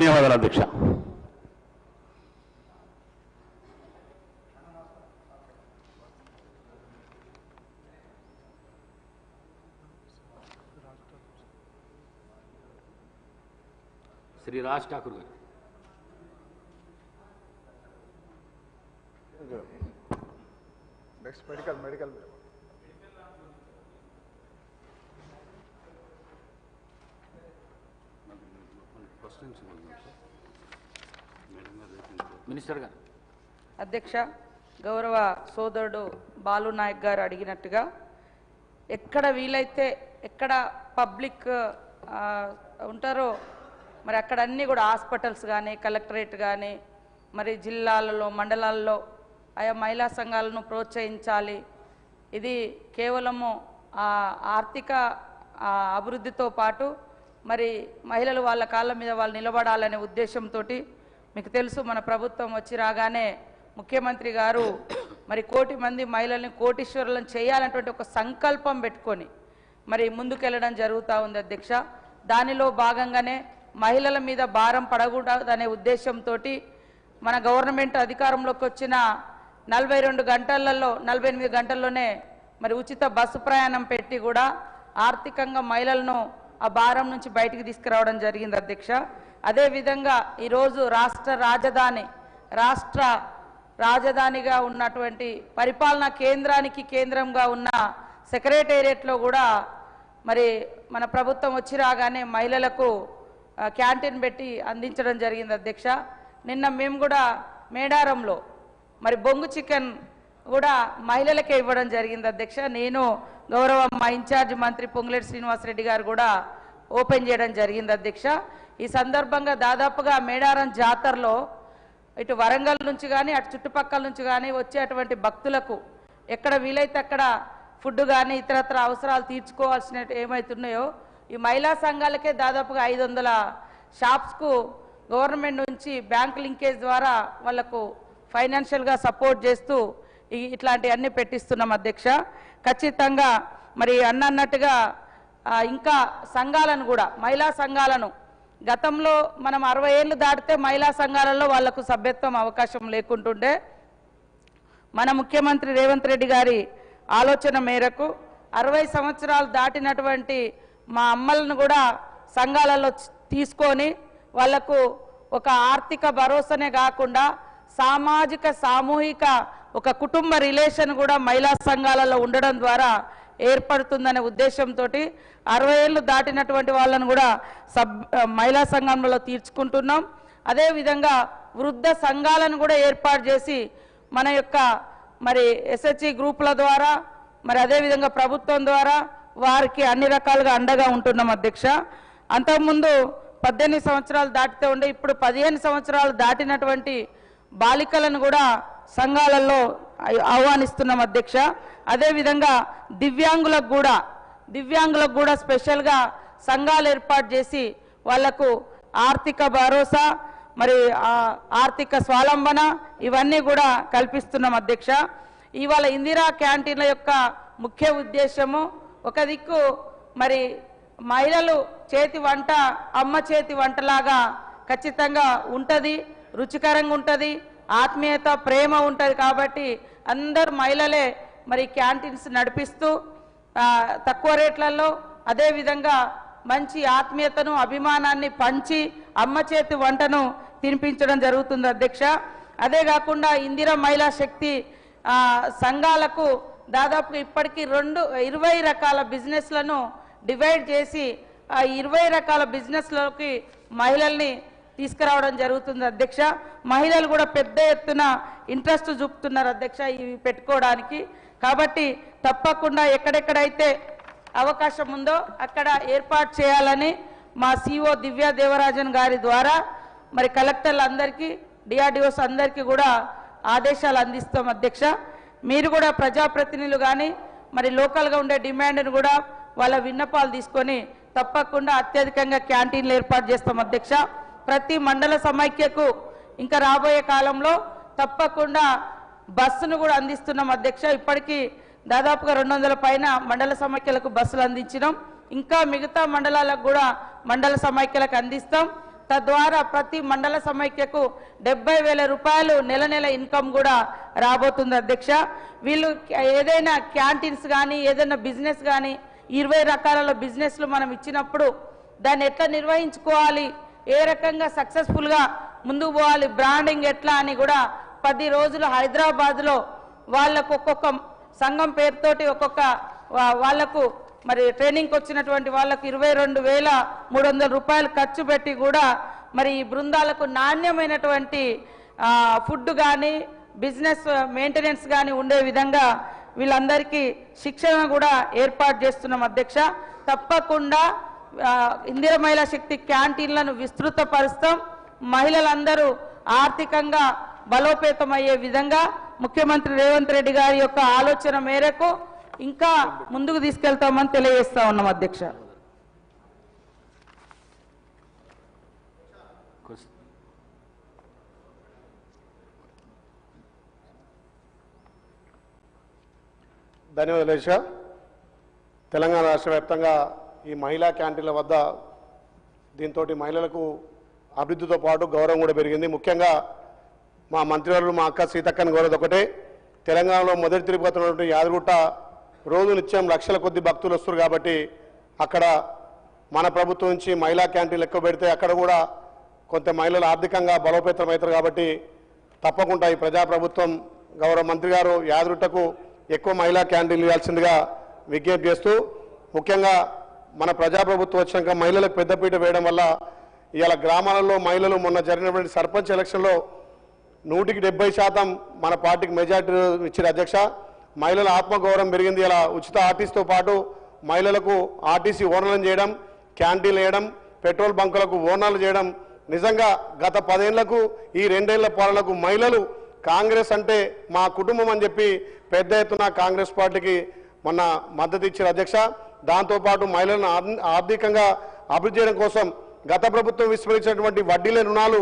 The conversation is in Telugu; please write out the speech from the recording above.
ధన్యవాదాలు అధ్యక్ష. శ్రీ రాజ్ ఠాకూర్ గారు. నెక్స్ట్ మెడికల్ మినిస్టర్ గారు. అధ్యక్ష, గౌరవ సోదరుడు బాలు నాయక్ గారు అడిగినట్టుగా ఎక్కడ వీలైతే ఎక్కడ పబ్లిక్ ఉంటారో మరి అక్కడ అన్నీ కూడా హాస్పిటల్స్ కానీ కలెక్టరేట్ కానీ మరి జిల్లాలలో మండలాల్లో ఆయా మహిళా సంఘాలను ప్రోత్సహించాలి. ఇది కేవలము ఆర్థిక అభివృద్ధితో పాటు మరి మహిళలు వాళ్ళ కాళ్ళ మీద వాళ్ళు నిలబడాలనే ఉద్దేశంతో మీకు తెలుసు మన ప్రభుత్వం వచ్చి రాగానే ముఖ్యమంత్రి గారు మరి 1 కోటి మంది మహిళల్ని కోటీశ్వరులను చేయాలన్నటువంటి ఒక సంకల్పం పెట్టుకొని మరి ముందుకెళ్ళడం జరుగుతూ ఉంది అధ్యక్ష. దానిలో భాగంగానే మహిళల మీద భారం పడకూడదనే ఉద్దేశంతో మన గవర్నమెంట్ అధికారంలోకి వచ్చిన 42 గంటలలో 48 గంటల్లోనే మరి ఉచిత బస్సు ప్రయాణం పెట్టి కూడా ఆర్థికంగా మహిళలను ఆ భారం నుంచి బయటికి తీసుకురావడం జరిగింది అధ్యక్ష. అదేవిధంగా ఈరోజు రాష్ట్ర రాజధానిగా ఉన్నటువంటి పరిపాలనా కేంద్రానికి కేంద్రంగా ఉన్న సెక్రటేరియట్లో కూడా మరి మన ప్రభుత్వం వచ్చి రాగానే మహిళలకు క్యాంటీన్ పెట్టి అందించడం జరిగింది అధ్యక్ష. నిన్న మేము కూడా మేడారంలో మరి బొంగు చికెన్ కూడా మహిళలకే ఇవ్వడం జరిగింది అధ్యక్ష. నేను గౌరవ మా ఇన్ఛార్జ్ మంత్రి పొంగులేటి శ్రీనివాసరెడ్డి గారు కూడా ఓపెన్ చేయడం జరిగింది అధ్యక్ష. ఈ సందర్భంగా దాదాపుగా మేడారం జాతరలో ఇటు వరంగల్ నుంచి కానీ అటు చుట్టుపక్కల నుంచి కానీ వచ్చేటువంటి భక్తులకు ఎక్కడ వీలైతే అక్కడ ఫుడ్ కానీ ఇతరత్ర అవసరాలు తీర్చుకోవాల్సిన ఏమవుతున్నాయో ఈ మహిళా సంఘాలకే దాదాపుగా 500 షాప్స్కు గవర్నమెంట్ నుంచి బ్యాంక్ లింకేజ్ ద్వారా వాళ్లకు ఫైనాన్షియల్గా సపోర్ట్ చేస్తూ ఇట్లాంటివన్నీ పెట్టిస్తున్నాం అధ్యక్ష. ఖచ్చితంగా మరి అన్నట్టుగా ఇంకా సంఘాలను కూడా మహిళా సంఘాలను గతంలో మనం 60 ఏళ్ళు దాటితే మహిళా సంఘాలలో వాళ్లకు సభ్యత్వం అవకాశం లేకుంటుండే మన ముఖ్యమంత్రి రేవంత్ రెడ్డి గారి ఆలోచన మేరకు 60 సంవత్సరాలు దాటినటువంటి మా అమ్మలను కూడా సంఘాలలో తీసుకొని వాళ్లకు ఒక ఆర్థిక భరోసానే కాకుండా సామాజిక సామూహిక ఒక కుటుంబ రిలేషన్ కూడా మహిళా సంఘాలలో ఉండడం ద్వారా ఏర్పడుతుందనే ఉద్దేశంతో 60 ఏళ్ళు దాటినటువంటి వాళ్ళను కూడా మహిళా సంఘంలో తీర్చుకుంటున్నాం. అదేవిధంగా వృద్ధ సంఘాలను కూడా ఏర్పాటు చేసి మన యొక్క మరి ఎస్హెచ్జి గ్రూపుల ద్వారా మరి అదేవిధంగా ప్రభుత్వం ద్వారా వారికి అన్ని రకాలుగా అండగా ఉంటున్నాం అధ్యక్ష. అంతకుముందు 18 సంవత్సరాలు దాటితే ఉండే ఇప్పుడు 15 సంవత్సరాలు దాటినటువంటి బాలికలను కూడా సంఘాలలో ఆహ్వానిస్తున్నాం అధ్యక్ష. అదేవిధంగా దివ్యాంగులకు కూడా స్పెషల్గా సంఘాలు ఏర్పాటు చేసి వాళ్లకు ఆర్థిక భరోసా మరి ఆర్థిక స్వావలంబన ఇవన్నీ కూడా కల్పిస్తున్నాం అధ్యక్ష. ఇవాళ ఇందిరా క్యాంటీన్ల యొక్క ముఖ్య ఉద్దేశము ఒక దిక్కు మరి మహిళలు చేతి వంట అమ్మ చేతి వంటలాగా ఖచ్చితంగా ఉంటుంది, రుచికరంగా ఉంటుంది, ఆత్మీయత ప్రేమ ఉంటుంది. కాబట్టి అందరు మహిళలే మరి క్యాంటీన్స్ నడిపిస్తూ తక్కువ రేట్లలో అదేవిధంగా మంచి ఆత్మీయతను అభిమానాన్ని పంచి అమ్మ చేతి వంటను తినిపించడం జరుగుతుంది అధ్యక్ష. అదే కాకుండా ఇందిరా మహిళా శక్తి సంఘాలకు దాదాపు ఇప్పటికీ 20 రకాల బిజినెస్లను డివైడ్ చేసి ఆ 20 రకాల బిజినెస్లకి మహిళల్ని తీసుకురావడం జరుగుతుంది అధ్యక్ష. మహిళలు కూడా పెద్ద ఎత్తున ఇంట్రెస్ట్ చూపుతున్నారు అధ్యక్ష ఇవి పెట్టుకోవడానికి. కాబట్టి తప్పకుండా ఎక్కడెక్కడైతే అవకాశం ఉందో అక్కడ ఏర్పాటు చేయాలని మా సిఓ దివ్య దేవరాజన్ గారి ద్వారా మరి కలెక్టర్లందరికీ డిఆర్డిఓస్ అందరికీ కూడా ఆదేశాలు అందిస్తాం అధ్యక్ష. మీరు కూడా ప్రజాప్రతినిధులు కానీ మరి లోకల్గా ఉండే డిమాండ్ను కూడా వాళ్ళ విన్నపాలు తీసుకొని తప్పకుండా అత్యధికంగా క్యాంటీన్లు ఏర్పాటు చేస్తాం అధ్యక్ష. ప్రతి మండల సమైక్యకు ఇంకా రాబోయే కాలంలో తప్పకుండా బస్సును కూడా అందిస్తున్నాం అధ్యక్ష. ఇప్పటికీ దాదాపుగా 200 పైన మండల సమైక్యలకు బస్సులు అందించినాం. ఇంకా మిగతా మండలాలకు కూడా మండల సమైక్యలకు అందిస్తాం. తద్వారా ప్రతి మండల సమైక్యకు 70,000 రూపాయలు నెల నెల ఇన్కమ్ కూడా రాబోతుంది అధ్యక్ష. వీళ్ళు ఏదైనా క్యాంటీన్స్ కానీ ఏదైనా బిజినెస్ కానీ 20 రకాల బిజినెస్లు మనం ఇచ్చినప్పుడు దాన్ని ఎట్లా నిర్వహించుకోవాలి, ఏ రకంగా సక్సెస్ఫుల్గా ముందుకు పోవాలి, బ్రాండింగ్ ఎట్లా అని కూడా 10 రోజులు హైదరాబాద్లో వాళ్ళకు ఒక్కొక్క సంఘం పేరుతోటి ఒక్కొక్క వాళ్లకు మరి ట్రైనింగ్కి వచ్చినటువంటి వాళ్ళకు 22,300 రూపాయలు ఖర్చు పెట్టి కూడా మరి ఈ బృందాలకు నాణ్యమైనటువంటి ఫుడ్ కానీ బిజినెస్ మెయింటెనెన్స్ కానీ ఉండే విధంగా వీళ్ళందరికీ శిక్షణ కూడా ఏర్పాటు చేస్తున్నాం అధ్యక్ష. తప్పకుండా ఇందిర మహిళా శక్తి క్యాంటీన్లను విస్తృతపరుస్తాం. మహిళలందరూ ఆర్థికంగా బలోపేతమయ్యే విధంగా ముఖ్యమంత్రి రేవంత్ రెడ్డి గారి యొక్క ఆలోచన మేరకు ఇంకా ముందుకు తీసుకెళ్తామని తెలియజేస్తా ఉన్నాం అధ్యక్ష. ధన్యవాదాలు అధ్యక్ష. తెలంగాణ రాష్ట్ర వ్యాప్తంగా ఈ మహిళా క్యాంటీన్ల వద్ద దీంతో మహిళలకు అభివృద్ధితో పాటు గౌరవం కూడా పెరిగింది. ముఖ్యంగా మా మంత్రివర్యులు మా అక్క సీతక్కని కోరేది ఒకటే, తెలంగాణలో మొదటి తిరుపతి ఉన్నటువంటి యాదగిరిగుట్ట రోజు నిత్యం లక్షల కొద్ది భక్తులు వస్తారు కాబట్టి అక్కడ మన ప్రభుత్వం నుంచి మహిళా క్యాంటీన్లు ఎక్కువ పెడితే అక్కడ కూడా కొంత మహిళలు ఆర్థికంగా బలోపేతం అవుతారు కాబట్టి తప్పకుండా ఈ ప్రజాప్రభుత్వం గౌరవ మంత్రి గారు యాదగిరిగుట్టకు ఎక్కువ మహిళా క్యాంటీన్లు ఇవ్వాల్సిందిగా విజ్ఞప్తి చేస్తూ, ముఖ్యంగా మన ప్రజాప్రభుత్వం వచ్చాక మహిళలకు పెద్దపీట వేయడం వల్ల ఇవాళ గ్రామాలలో మహిళలు మొన్న జరిగినటువంటి సర్పంచ్ ఎలక్షన్లో 100% మన పార్టీకి మెజార్టీ ఇచ్చిన అధ్యక్ష. మహిళల ఆత్మగౌరవం పెరిగింది. ఇలా ఉచిత ఆర్టీసీతో పాటు మహిళలకు ఆర్టీసీ ఓనర్లను చేయడం, క్యాంటీన్లు వేయడం, పెట్రోల్ బంకులకు ఓనర్లు చేయడం, నిజంగా గత 10 ఏళ్లకు ఈ 2 ఏళ్ల పాలనకు మహిళలు కాంగ్రెస్ అంటే మా కుటుంబం అని చెప్పి పెద్ద ఎత్తున కాంగ్రెస్ పార్టీకి మొన్న మద్దతు ఇచ్చిన అధ్యక్ష. దాంతోపాటు మహిళలను ఆర్థికంగా అభివృద్ధి చేయడం కోసం గత ప్రభుత్వం విస్మరించినటువంటి వడ్డీ లేని రుణాలు